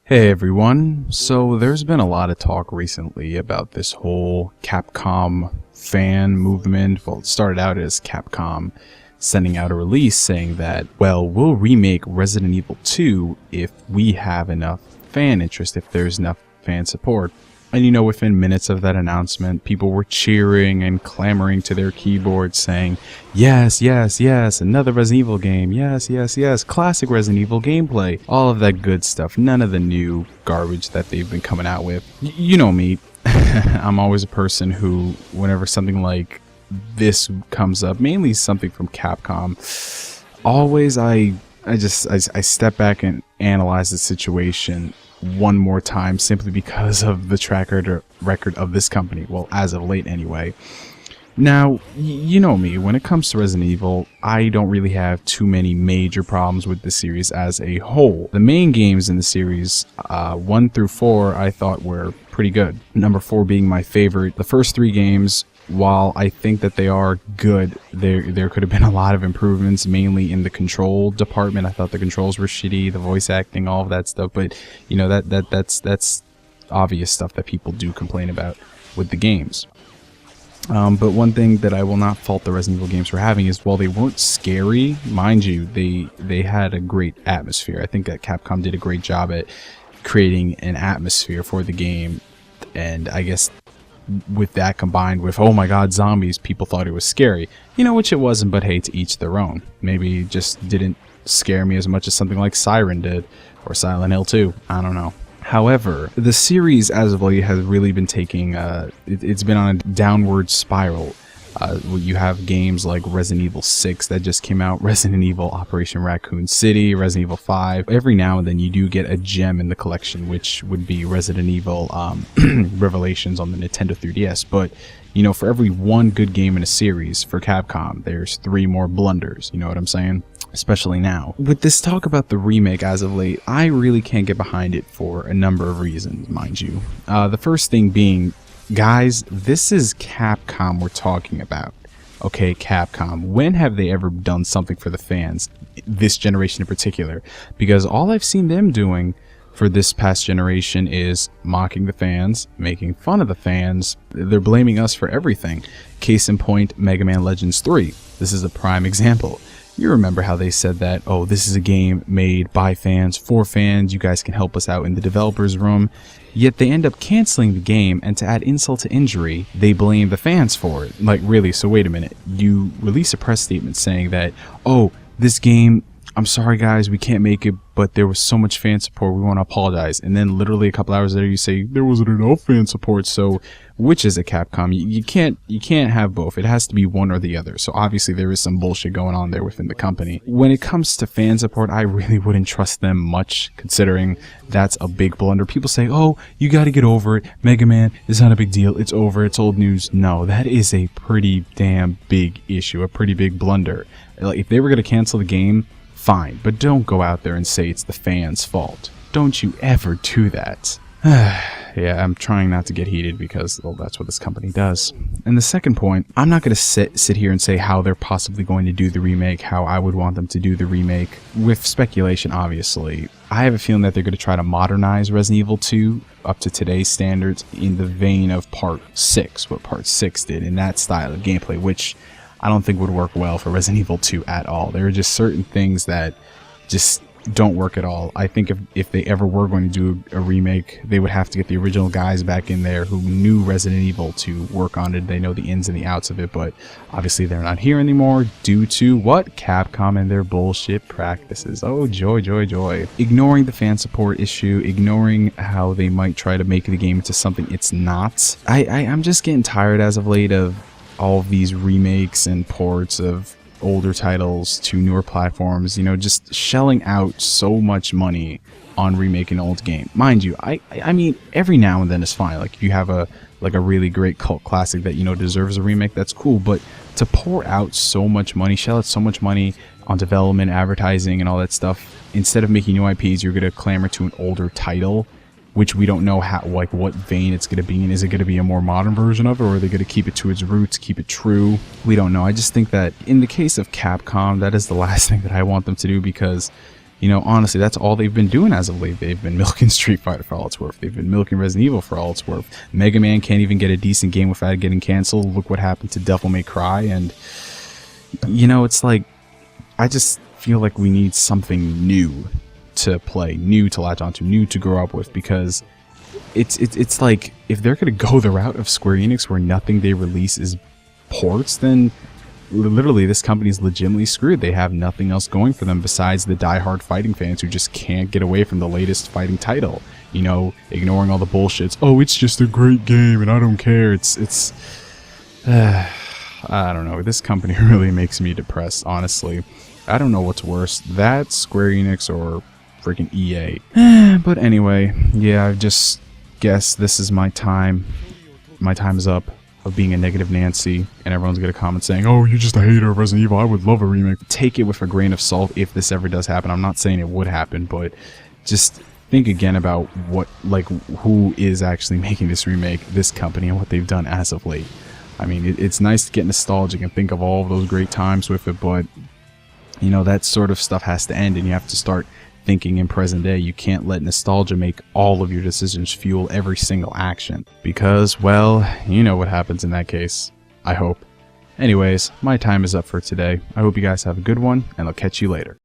Hey everyone, so there's been a lot of talk recently about this whole Capcom fan movement. Well, it started out as Capcom sending out a release saying that, well, we'll remake Resident Evil 2 if we have enough fan interest, if there's enough fan support. And you know, within minutes of that announcement, people were cheering and clamoring to their keyboards saying, yes, yes, yes, another Resident Evil game, yes, yes, yes, classic Resident Evil gameplay, all of that good stuff, none of the new garbage that they've been coming out with. You know me, I'm always a person who, whenever something like this comes up, mainly something from Capcom, always I step back and analyze the situation one more time, simply because of the track record of this company, well, as of late anyway. Now, you know me, when it comes to Resident Evil, I don't really have too many major problems with the series as a whole. The main games in the series, 1 through 4, I thought were pretty good. Number 4 being my favorite. The first 3 games, while I think that they are good, there could have been a lot of improvements, mainly in the control department. I thought the controls were shitty, the voice acting, all of that stuff. But you know, that's obvious stuff that people do complain about with the games. But one thing that I will not fault the Resident Evil games for having is, while they weren't scary, mind you, they had a great atmosphere. I think that Capcom did a great job at creating an atmosphere for the game, and I guess with that combined with, oh my god, zombies, people thought it was scary. You know, which it wasn't, but hey, to each their own. Maybe it just didn't scare me as much as something like Siren did, or Silent Hill 2, I don't know. However, the series as of late has really been taking, it's been on a downward spiral. You have games like Resident Evil 6 that just came out, Resident Evil Operation Raccoon City, Resident Evil 5. Every now and then you do get a gem in the collection, which would be Resident Evil Revelations on the Nintendo 3DS. But, you know, for every one good game in a series for Capcom, there's 3 more blunders, you know what I'm saying? Especially now. With this talk about the remake as of late, I really can't get behind it for a number of reasons, mind you. The first thing being, guys, this is Capcom we're talking about. Okay, Capcom. When have they ever done something for the fans? This generation in particular. Because all I've seen them doing for this past generation is mocking the fans, making fun of the fans. They're blaming us for everything. Case in point, Mega Man Legends 3. This is a prime example. You remember how they said that, oh, this is a game made by fans, for fans, you guys can help us out in the developer's room. Yet they end up canceling the game, and to add insult to injury, they blame the fans for it. Like, really, so wait a minute. You release a press statement saying that, oh, this game, I'm sorry guys, we can't make it, but there was so much fan support, we want to apologize. And then literally a couple hours later you say, there wasn't enough fan support. So which is a Capcom? You can't have both. It has to be one or the other. So obviously there is some bullshit going on there within the company. When it comes to fan support, I really wouldn't trust them much, considering that's a big blunder. People say, oh, you got to get over it. Mega Man is not a big deal. It's over. It's old news. No, that is a pretty damn big issue, a pretty big blunder. Like, if they were going to cancel the game, fine, but don't go out there and say it's the fans' fault. Don't you ever do that. Yeah, I'm trying not to get heated because, well, that's what this company does. And the second point, I'm not going to sit here and say how they're possibly going to do the remake, how I would want them to do the remake, with speculation, obviously. I have a feeling that they're going to try to modernize Resident Evil 2 up to today's standards in the vein of Part 6, what Part 6 did in that style of gameplay, which I don't think would work well for Resident Evil 2 at all. There are just certain things that just don't work at all. I think if they ever were going to do a remake, they would have to get the original guys back in there who knew Resident Evil to work on it. They know the ins and the outs of it, but obviously they're not here anymore due to what? Capcom and their bullshit practices. Oh, joy, joy, joy. Ignoring the fan support issue, ignoring how they might try to make the game into something it's not. I'm just getting tired as of late of all of these remakes and ports of older titles to newer platforms, you know, just shelling out so much money on remaking an old game. Mind you, I mean, every now and then is fine. Like, if you have a really great cult classic that, you know, deserves a remake, that's cool. But to pour out so much money, shell out so much money on development, advertising, and all that stuff, instead of making new IPs, you're going to clamor to an older title, which we don't know how, like, what vein it's going to be in. Is it going to be a more modern version of it, or are they going to keep it to its roots, keep it true? We don't know. I just think that in the case of Capcom, that is the last thing that I want them to do, because You know, honestly, that's all they've been doing as of late. They've been milking Street Fighter for all it's worth. They've been milking Resident Evil for all it's worth. Mega Man can't even get a decent game without it getting canceled. Look what happened to Devil May Cry. And, you know, it's like, I just feel like we need something new to play, new to latch onto, new to grow up with, because it's like, if they're going to go the route of Square Enix where nothing they release is ports, then literally this company's legitimately screwed. They have nothing else going for them besides the diehard fighting fans who just can't get away from the latest fighting title, you know, ignoring all the bullshits. Oh, it's just a great game and I don't care. It's I don't know, this company really makes me depressed, honestly. I don't know what's worse, that, Square Enix, or freaking EA. But anyway, yeah, I just guess this is my time. My time is up of being a negative Nancy, and everyone's gonna comment saying, oh, you're just a hater of Resident Evil, I would love a remake. Take it with a grain of salt if this ever does happen. I'm not saying it would happen, but just think again about what, like, who is actually making this remake, this company, and what they've done as of late. I mean, it's nice to get nostalgic and think of all of those great times with it, but, you know, that sort of stuff has to end, and you have to start thinking in present day. You can't let nostalgia make all of your decisions, fuel every single action, because, well, you know what happens in that case. I hope. Anyways, my time is up for today. I hope you guys have a good one, and I'll catch you later.